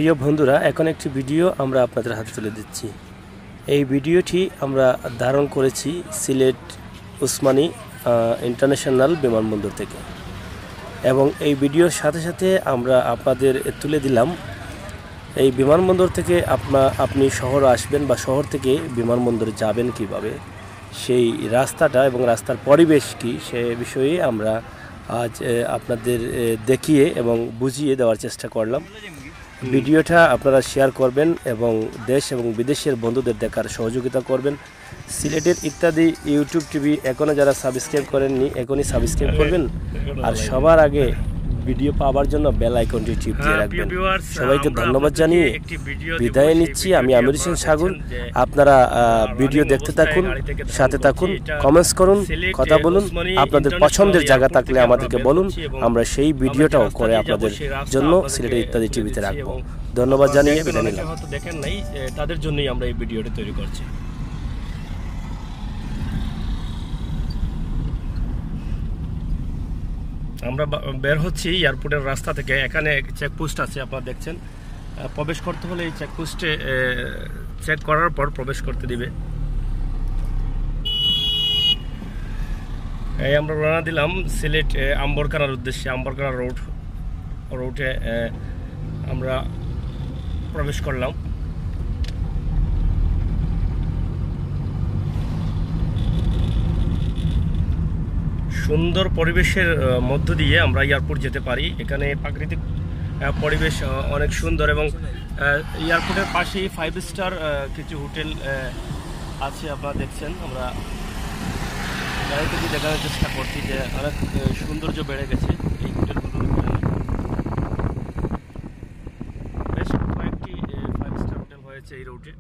প্রিয় বন্ধুরা, এখন একটি ভিডিও আমরা আপনাদের হাতে তুলে দিচ্ছি। এই ভিডিওটি আমরা ধারণ করেছি সিলেট ওসমানী ইন্টারন্যাশনাল বিমানবন্দর থেকে, এবং এই ভিডিওর সাথে সাথে আমরা আপনাদের তুলে দিলাম এই বিমানবন্দর থেকে আপনি শহর আসবেন বা শহর থেকে বিমানবন্দরে যাবেন কিভাবে, সেই রাস্তাটা এবং রাস্তার পরিবেশ কি, সে বিষয়ে আমরা আজ আপনাদের দেখিয়ে এবং বুঝিয়ে দেওয়ার চেষ্টা করলাম। ভিডিওটা আপনারা শেয়ার করবেন এবং দেশ এবং বিদেশের বন্ধুদের দেখার সহযোগিতা করবেন। সিলেটের ইত্যাদি ইউটিউব টিভি এখনও যারা সাবস্ক্রাইব করেননি, এখনই সাবস্ক্রাইব করবেন, আর সবার আগে ভিডিও পাওয়ার জন্য বেল আইকনটি টিপ দিয়ে রাখবেন। সবাইকে ধন্যবাদ জানিয়ে বিদায় নিচ্ছি। আমি আমির হোসেন সাগর। আপনারা ভিডিও দেখতে থাকুন, সাথে থাকুন, কমেন্টস করুন, কথা বলুন। আপনাদের পছন্দের জায়গা থাকলে আমাদেরকে বলুন, আমরা সেই ভিডিওটাও করে আপনাদের জন্য সিলেটের ইত্যাদি টিভিতে রাখবো। ধন্যবাদ জানিয়ে বিদায় নিলাম। হয়তো দেখেন নাই, তাদের জন্যই আমরা এই ভিডিওটা তৈরি করছি। আমরা বের হচ্ছি এয়ারপোর্টের রাস্তা থেকে। এখানে চেকপোস্ট আছে, আপনারা দেখছেন। প্রবেশ করতে হলে এই চেকপোস্টে চেক করার পর প্রবেশ করতে দিবে। এই আমরা রওনা দিলাম সিলেট আম্বরখানার উদ্দেশ্যে। আম্বরখানা রোডে আমরা প্রবেশ করলাম। সুন্দর পরিবেশের মধ্য দিয়ে আমরা এয়ারপোর্ট যেতে পারি। এখানে প্রাকৃতিক পরিবেশ অনেক সুন্দর, এবং এয়ারপোর্টের পাশেই 5 স্টার কিছু হোটেল আছে, আপনারা দেখছেন। আমরা গাড়িতে দেখানোর চেষ্টা করছি যে অনেক সৌন্দর্য বেড়ে গেছে এই হোটেলগুলোর। বেশ কয়েকটি 5 স্টার হোটেল হয়েছে এই রুটে।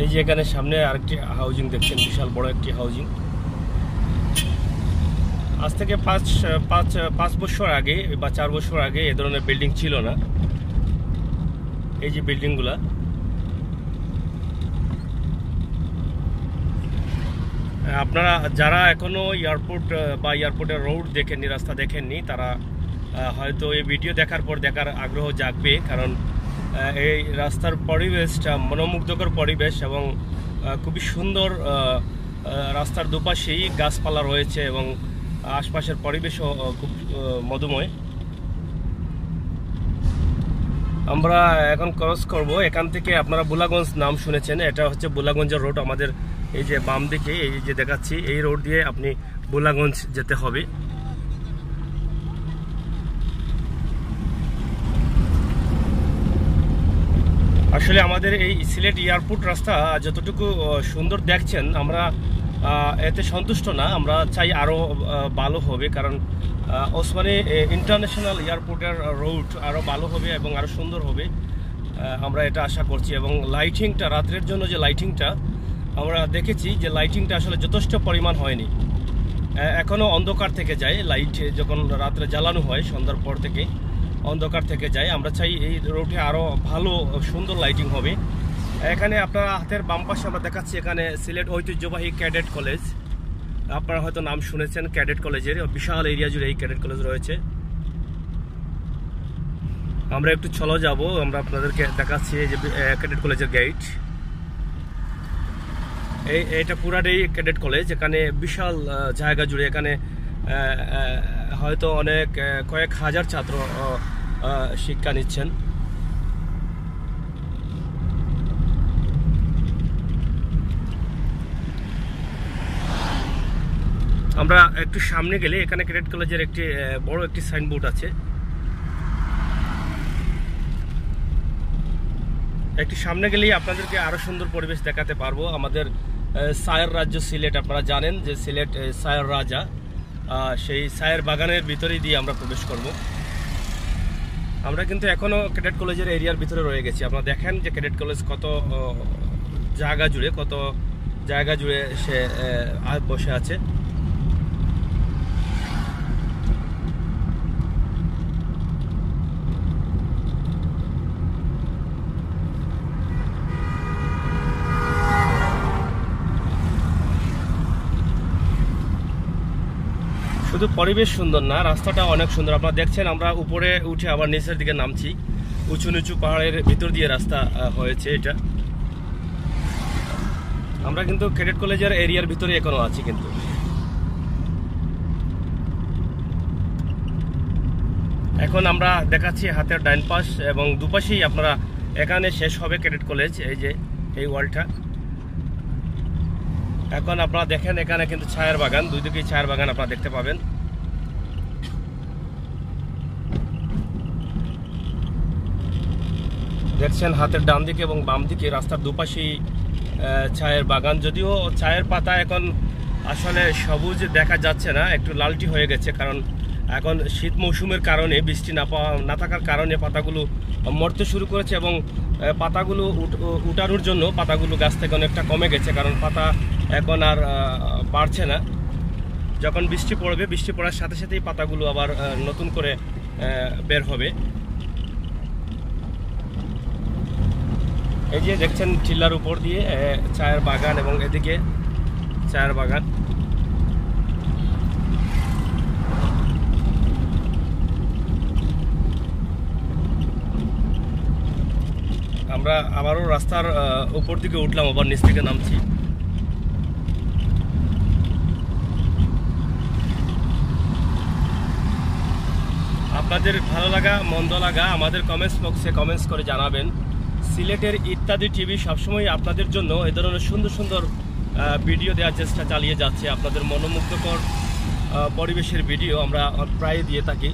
এই যে এখানে সামনে আরেকটি হাউজিং দেখছেন, বিশাল বড় একটি হাউজিং। আজ থেকে পাঁচ বছর আগে বা 4 বছর আগে এ ধরনের বিল্ডিং ছিল না। এই যে বিল্ডিংগুলা, আপনারা যারা এখনো এয়ারপোর্ট বা এয়ারপোর্টের রোড দেখেননি, রাস্তা দেখেননি, তারা হয়তো এই ভিডিও দেখার পর দেখার আগ্রহ জাগবে। কারণ এই রাস্তার পরিবেশটা মনোমুগ্ধকর পরিবেশ, এবং খুবই সুন্দর। রাস্তার দুপাশেই গাছপালা রয়েছে এবং আশপাশের পরিবেশও খুব মধুময়। আমরা এখন ক্রস করব এখান থেকে। আপনারা বুলাগঞ্জ নাম শুনেছেন, এটা হচ্ছে বুলাগঞ্জের রোড। আমাদের এই যে বাম দিকে এই যে দেখাচ্ছি, এই রোড দিয়ে আপনি বুলাগঞ্জ যেতে হবে। আসলে আমাদের এই সিলেট এয়ারপোর্ট রাস্তা যতটুকু সুন্দর দেখছেন, আমরা এতে সন্তুষ্ট না। আমরা চাই আরও ভালো হবে, কারণ ওসমানী ইন্টারন্যাশনাল এয়ারপোর্টের রুট আরও ভালো হবে এবং আরও সুন্দর হবে, আমরা এটা আশা করছি। এবং লাইটিংটা, রাত্রের জন্য যে লাইটিংটা আমরা দেখেছি, যে লাইটিংটা আসলে যথেষ্ট পরিমাণ হয়নি। এখনও অন্ধকার থেকে যায়। লাইট যখন রাত্রে জ্বালানো হয়, সন্ধ্যার পর থেকে অন্ধকার থেকে যায়। আমরা চাই এই রোডে আরও ভালো সুন্দর লাইটিং হবে। এখানে আপনার হাতের বাম পাশে আমরা দেখাচ্ছি, এখানে সিলেট ঐতিহ্যবাহী ক্যাডেট কলেজ। আপনারা হয়তো নাম শুনেছেন ক্যাডেট কলেজের। বিশাল এরিয়া জুড়ে এই ক্যাডেট কলেজ রয়েছে। আমরা একটু চলে যাব, আমরা আপনাদেরকে দেখাচ্ছি এই যে ক্যাডেট কলেজের গেট। এইটা পুরাটাই ক্যাডেট কলেজ। এখানে বিশাল জায়গা জুড়ে, এখানে হয়তো অনেক কয়েক হাজার ছাত্র শিক্ষা নিচ্ছেন। আমরা একটু সামনে গেলে এখানে ক্যাডেট কলেজের একটি বড় একটি সাইনবোর্ড আছে। একটু সামনে গেলেই আপনাদেরকে আরো সুন্দর পরিবেশ দেখাতে পারবো। আমাদের সায়ের রাজ্য সিলেট, আপনারা জানেন যে সিলেট সায়ের রাজা, সেই সায়ের বাগানের ভিতরে দিয়ে আমরা প্রবেশ করব। আমরা কিন্তু এখনো ক্যাডেট কলেজের এরিয়ার ভিতরে রয়ে গেছি। আপনারা দেখেন যে ক্যাডেট কলেজ কত জায়গা জুড়ে সে বসে আছে। শুধু পরিবেশ সুন্দর না, রাস্তাটা অনেক সুন্দর। আপনারা দেখছেন আমরা উপরে উঠে আবার নিচের দিকে নামছি। উঁচু নিচু পাহাড়ের ভিতর দিয়ে রাস্তা হয়েছে এটা। আমরা কিন্তু ক্যাডেট কলেজের এরিয়ার ভিতরে এখনো আছি। কিন্তু এখন আমরা দেখাচ্ছি হাতের ডাইন পাশ এবং দুপাশেই আপনারা এখানে শেষ হবে ক্যাডেট কলেজ। এই যে এই ওয়ালটা। এখন আপনারা দেখেন এখানে কিন্তু ছায়ের বাগান, দুই দিকেই ছায়ের বাগান আপনারা দেখতে পাবেন। দেখছেন হাতের ডান দিকে এবং বাম দিকে রাস্তার দুপাশেই ছায়ের বাগান। যদিও ছায়ের পাতা এখন আসলে সবুজ দেখা যাচ্ছে না, একটু লালটি হয়ে গেছে, কারণ এখন শীত মৌসুমের কারণে বৃষ্টি না থাকার কারণে পাতাগুলো মরতে শুরু করেছে এবং পাতাগুলো উঠানোর জন্য পাতাগুলো গাছ থেকে অনেকটা কমে গেছে, কারণ পাতা এখন আর বাড়ছে না। যখন বৃষ্টি পড়বে, বৃষ্টি পড়ার সাথে সাথেই পাতাগুলো আবার নতুন করে বের হবে। এই যে দেখছেন টিলার উপর দিয়ে চায়ের বাগান এবং এদিকে চায়ের বাগান। আমরা আবারও রাস্তার উপর দিকে উঠলাম, আবার নিচ থেকে নামছি। আপনাদের ভালো লাগা মন্দ লাগা আমাদের কমেন্টস বক্সে কমেন্টস করে জানাবেন। সিলেটের ইত্যাদি টিভি সবসময় আপনাদের জন্য এ ধরনের সুন্দর সুন্দর ভিডিও দেওয়ার চেষ্টা চালিয়ে যাচ্ছে। আপনাদের মনোমুগ্ধকর পরিবেশের ভিডিও আমরা প্রায় দিয়ে থাকি।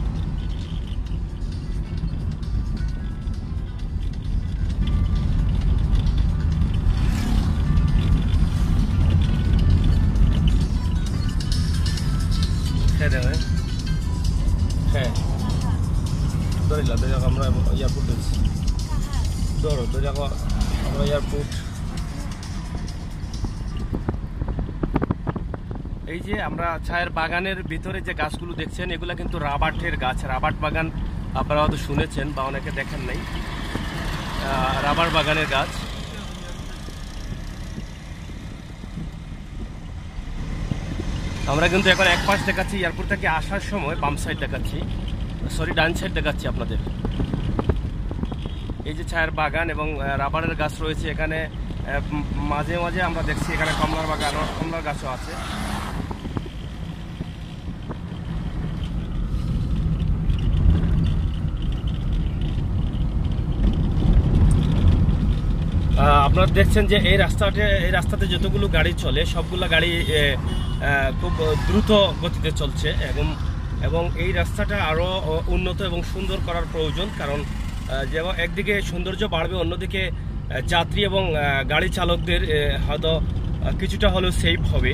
হ্যাঁ ধরিলা আমরা এয়ারপোর্ট ধরো আমরা এয়ারপোর্ট। এই যে আমরা ছায়ের বাগানের ভিতরে যে গাছগুলো দেখছেন এগুলা কিন্তু রাবার্টের গাছ। রাবার্ট বাগান আপনারা হয়তো শুনেছেন বা অনেকে দেখেন নাই। রাবার বাগানের গাছ। আমরা কিন্তু এখন এক পাশ দেখাচ্ছি, এয়ারপোর্ট থেকে আসার সময় বাম সাইড দেখাচ্ছি, সরি ডান সাইড দেখাচ্ছি আপনাদের। এই যে ছায়ের বাগান এবং রাবারের গাছ রয়েছে এখানে। মাঝে মাঝে আমরা দেখছি এখানে কমলার বাগান, কমলার গাছও আছে। আপনারা দেখছেন যে এই রাস্তাতে যতগুলো গাড়ি চলে সবগুলো গাড়ি খুব দ্রুত গতিতে চলছে এবং এই রাস্তাটা আরও উন্নত এবং সুন্দর করার প্রয়োজন, কারণ যেমন একদিকে সৌন্দর্য বাড়বে, অন্যদিকে যাত্রী এবং গাড়ি চালকদের হয়তো কিছুটা হলেও সেফ হবে।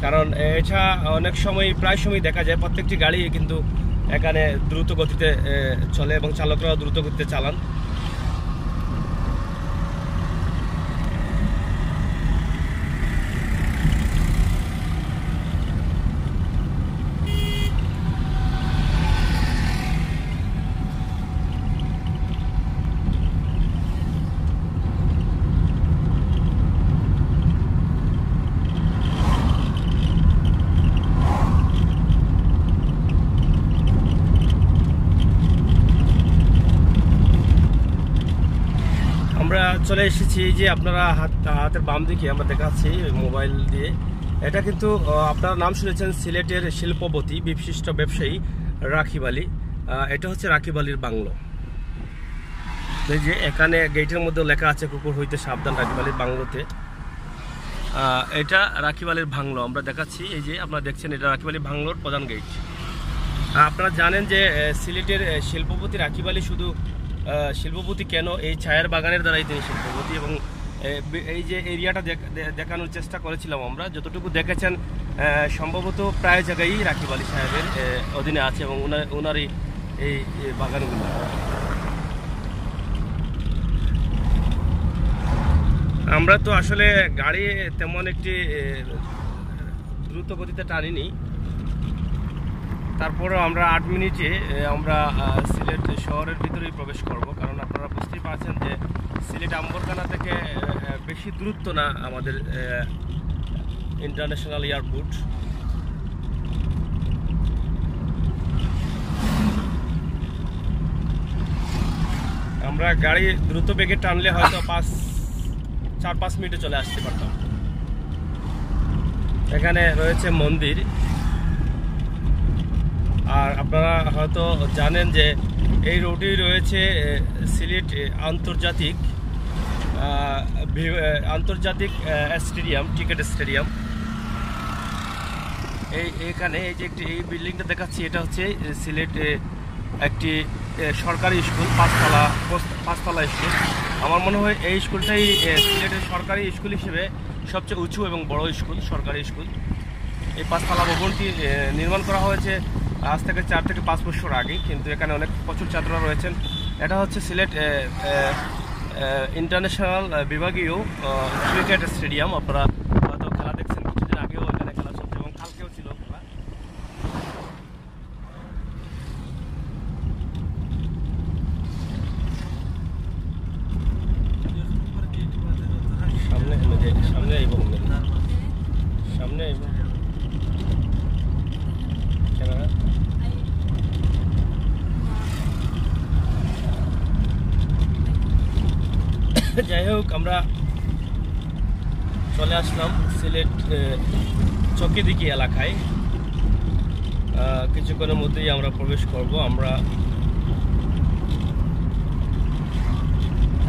কারণ এটা অনেক সময় প্রায় সময় দেখা যায় প্রত্যেকটি গাড়ি কিন্তু এখানে দ্রুত গতিতে চলে এবং চালকরাও দ্রুত গতিতে চালান। আমরা চলে এসেছি যে আপনারা হাতের বাম দিকে আমরা দেখাচ্ছি মোবাইল দিয়ে। এটা কিন্তু আপনারা নাম শুনেছেন সিলেটের শিল্পপতি বিশিষ্ট ব্যবসায়ী রাকিব আলী। এটা হচ্ছে রাকিব আলীর বাংলো। এই যে এখানে গেটের মধ্যে লেখা আছে কুকুর হইতে সাবধান রাকিব আলীর বাংলোতে। এটা রাকিব আলীর বাংলো আমরা দেখাচ্ছি। এই যে আপনারা দেখছেন এটা রাকিব আলী বাংলোর প্রধান গেট। আপনারা জানেন যে সিলেটের শিল্পপতি রাকিব আলী শুধু শিল্পপতি কেন, এই ছায়ের বাগানের দ্বারাই তিনি শিল্পপতি। এবং এই যে এরিয়াটা দেখানোর চেষ্টা করেছিলাম আমরা, যতটুকু দেখেছেন সম্ভবত প্রায় জায়গায় রাকিব আলী সাহেবের অধীনে আছে এবং ওনারই এই বাগানগুলো। আমরা তো আসলে গাড়ি তেমন একটি দ্রুত গতিতে টানিনি, তারপরেও আমরা 8 মিনিটে আমরা সিলেট শহরের ভিতরেই প্রবেশ করব, কারণ আপনারা বুঝতেই পারছেন যে সিলেট আম্বরখানা থেকে বেশি দূরত্ব না আমাদের ইন্টারন্যাশনাল এয়ারপোর্ট। আমরা গাড়ি দ্রুত বেগে টানলে হয়তো 4-5 মিনিটে চলে আসতে পারতাম। এখানে রয়েছে মন্দির, আর আপনারা হয়তো জানেন যে এই রোডেই রয়েছে সিলেট আন্তর্জাতিক স্টেডিয়াম, ক্রিকেট স্টেডিয়াম। এখানে এই যে এই বিল্ডিংটা দেখাচ্ছি, এটা হচ্ছে সিলেট একটি সরকারি স্কুল, পাঁচতলা স্কুল। আমার মনে হয় এই স্কুলটাই সিলেটের সরকারি স্কুল হিসেবে সবচেয়ে উঁচু এবং বড় স্কুল, সরকারি স্কুল। এই 5তলা ভবনটি নির্মাণ করা হয়েছে আজ থেকে 4 থেকে 5 বছর আগে, কিন্তু এখানে প্রচুর ছাত্ররা রয়েছেন। এটা হচ্ছে সিলেট ইন্টারন্যাশনাল বিভাগীয় ক্রিকেট স্টেডিয়াম। আপনারা হয়তো খেলা দেখছেন, কিছুদিন আগেও এখানে খেলা চলছে এবং কালকেও ছিল খেলা। সামনে আইব ক্যামেরা। যাই হোক, আমরা চলে আসলাম সিলেট চকিদিঘি এলাকায়। কিছুক্ষণের মধ্যেই আমরা প্রবেশ করব।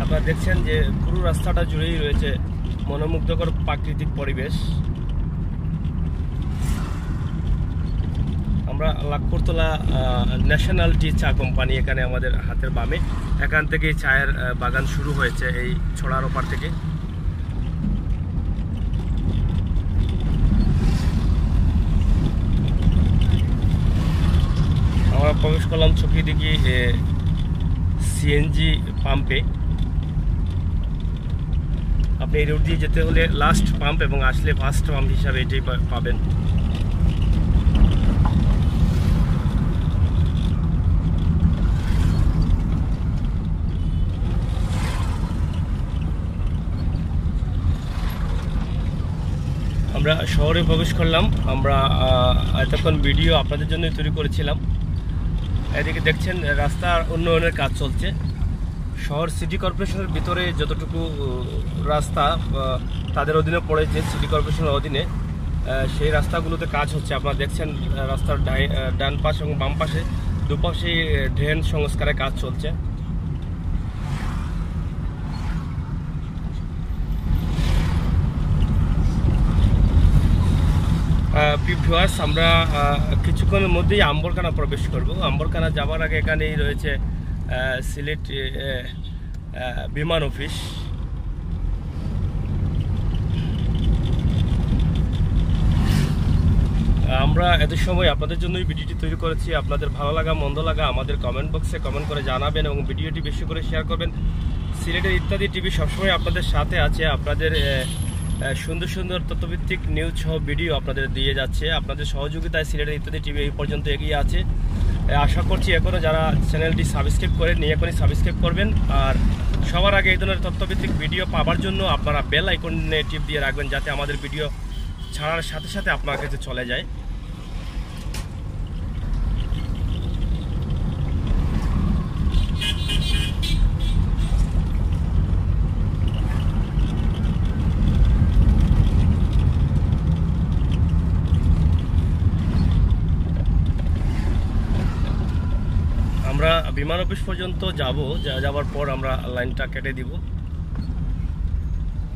আপনারা দেখছেন যে পুরো রাস্তাটা জুড়েই রয়েছে মনোমুগ্ধকর প্রাকৃতিক পরিবেশ। আমরা লাকপুরতলা ন্যাশনাল টি চা কোম্পানি, এখানে আমাদের হাতের বামে, এখান থেকে চায়ের বাগান শুরু হয়েছে এই ছড়ার ওপার থেকে। আমরা প্রবেশ করলাম চকিদিঘি সিএনজি পাম্পে। আপনি এই রোড দিয়ে যেতে হলে লাস্ট পাম্প এবং আসলে ফার্স্ট পাম্প হিসাবে এটাই পাবেন। আমরা শহরে প্রবেশ করলাম। আমরা এতক্ষণ ভিডিও আপনাদের জন্য তৈরি করেছিলাম। এদিকে দেখছেন রাস্তার উন্নয়নের কাজ চলছে। শহর সিটি কর্পোরেশনের ভিতরে যতটুকু রাস্তা তাদের অধীনে পড়েছে, সিটি কর্পোরেশনের অধীনে, সেই রাস্তাগুলোতে কাজ হচ্ছে। আপনারা দেখছেন রাস্তার ডান পাশ এবং বাম পাশে দুপাশেই ড্রেন সংস্কারের কাজ চলছে। ভিউয়ার্স, আমরা কিছুক্ষণের মধ্যেই আম্বরখানা প্রবেশ করব। আম্বরখানা যাওয়ার আগে এখানেই রয়েছে সিলেট বিমান অফিস। আমরা এত সময় আপনাদের জন্যই ভিডিওটি তৈরি করেছি। আপনাদের ভালো লাগা মন্দ লাগা আমাদের কমেন্ট বক্সে কমেন্ট করে জানাবেন এবং ভিডিওটি বেশি করে শেয়ার করবেন। সিলেটের ইত্যাদি টিভি সবসময় আপনাদের সাথে আছে। আপনাদের সুন্দর সুন্দর তথ্যভিত্তিক নিউজ সহ ভিডিও আপনাদের দিয়ে যাচ্ছে। আপনাদের সহযোগিতায় সিলেটের ইত্যাদি টিভি এই পর্যন্ত এগিয়ে আছে। আশা করছি এখনও যারা চ্যানেলটি সাবস্ক্রাইব করেননি এখনই সাবস্ক্রাইব করবেন। আর সবার আগে এই ধরনের তথ্যভিত্তিক ভিডিও পাওয়ার জন্য আপনারা বেল আইকনে টিপ দিয়ে রাখবেন, যাতে আমাদের ভিডিও ছাড়ার সাথে সাথে আপনার কাছে চলে যায়। আমরা বিমান অফিস পর্যন্ত যাওয়ার পর আমরা লাইনটা কেটে দিব।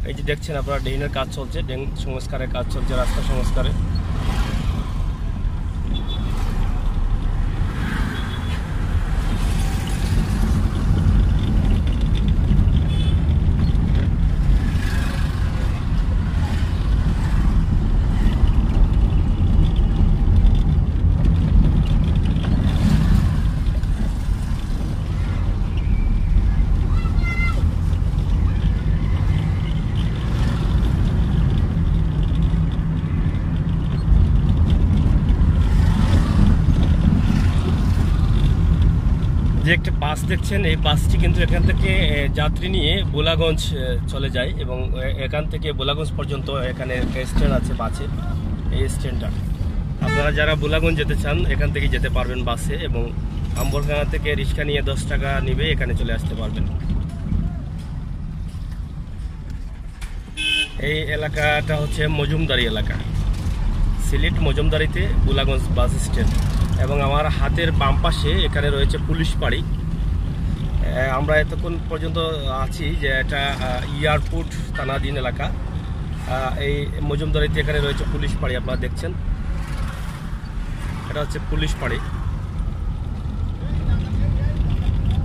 এই যে দেখছেন আপনারা ড্রেনের কাজ চলছে, ড্রেন সংস্কারের কাজ চলছে, রাস্তা সংস্কারে। যে একটা বাস দেখছেন, এই বাসটি কিন্তু এখান থেকে যাত্রী নিয়ে বোলাগঞ্জ চলে যায় এবং এখান থেকে বোলাগঞ্জ পর্যন্ত এখানে স্ট্যান্ড আছে বাসের। এই স্ট্যান্ডটা আপনারা যারা বোলাগঞ্জ যেতে চান এখান থেকে যেতে পারবেন বাসে, এবং আম্বরখানা থেকে রিক্সা নিয়ে 10 টাকা নিবে এখানে চলে আসতে পারবেন। এই এলাকাটা হচ্ছে মজুমদারি এলাকা, সিলেট মজুমদারিতে বোলাগঞ্জ বাস স্ট্যান্ড। এবং আমার হাতের বাম পাশে এখানে রয়েছে পুলিশ পাড়ি। আমরা এতক্ষণ পর্যন্ত আছি যে এটা এয়ারপোর্ট থানাধীন এলাকা। এই মজুমদারিতে এখানে রয়েছে পুলিশ পাড়ি, আপনারা দেখছেন, এটা হচ্ছে পুলিশ পাড়ি।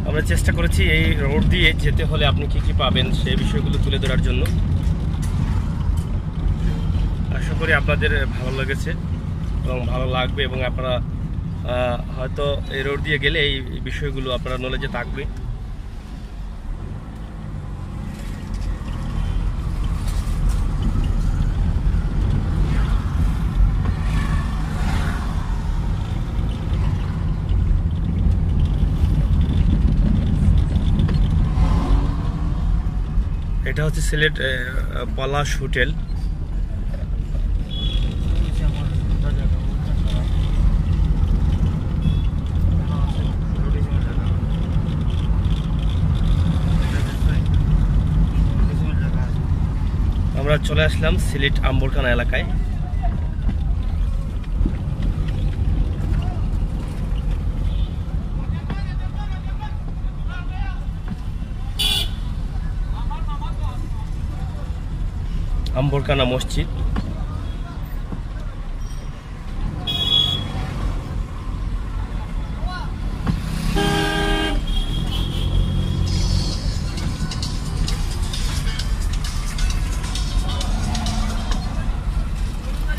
আমরা চেষ্টা করেছি এই রোড দিয়ে যেতে হলে আপনি কি কি পাবেন সেই বিষয়গুলো তুলে ধরার জন্য। আশা করি আপনাদের ভালো লেগেছে এবং ভালো লাগবে, এবং আপনারা হয়তো এই রোড দিয়ে গেলে এই বিষয়গুলো আপনারা নলেজে থাকবে। এটা হচ্ছে সিলেট পলাশ হোটেল। আমরা চলে আসলাম সিলেট আম্বরখানা এলাকায়। আম্বরখানা মসজিদ।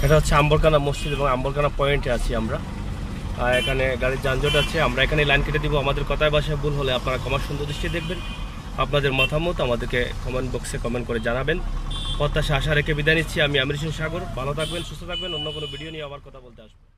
এটা হচ্ছে আম্বরখানা মসজিদ এবং আম্বরখানা পয়েন্টে আছি আমরা। এখানে গাড়ির যানজট আছে, আমরা এখানে লাইন কেটে দিব। আমাদের কথায় ভাষায় ভুল হলে আপনারা ক্ষমা সুন্দর দৃষ্টি দেখবেন। আপনাদের মতামত আমাদেরকে কমেন্ট বক্সে কমেন্ট করে জানাবেন। প্রত্যাশা আশা রেখে বিদায় নিচ্ছি। আমি আমির হোসেন সাগর। ভালো থাকবেন, সুস্থ থাকবেন। অন্য কোনো ভিডিও নিয়ে আবার কথা বলতে আসবো।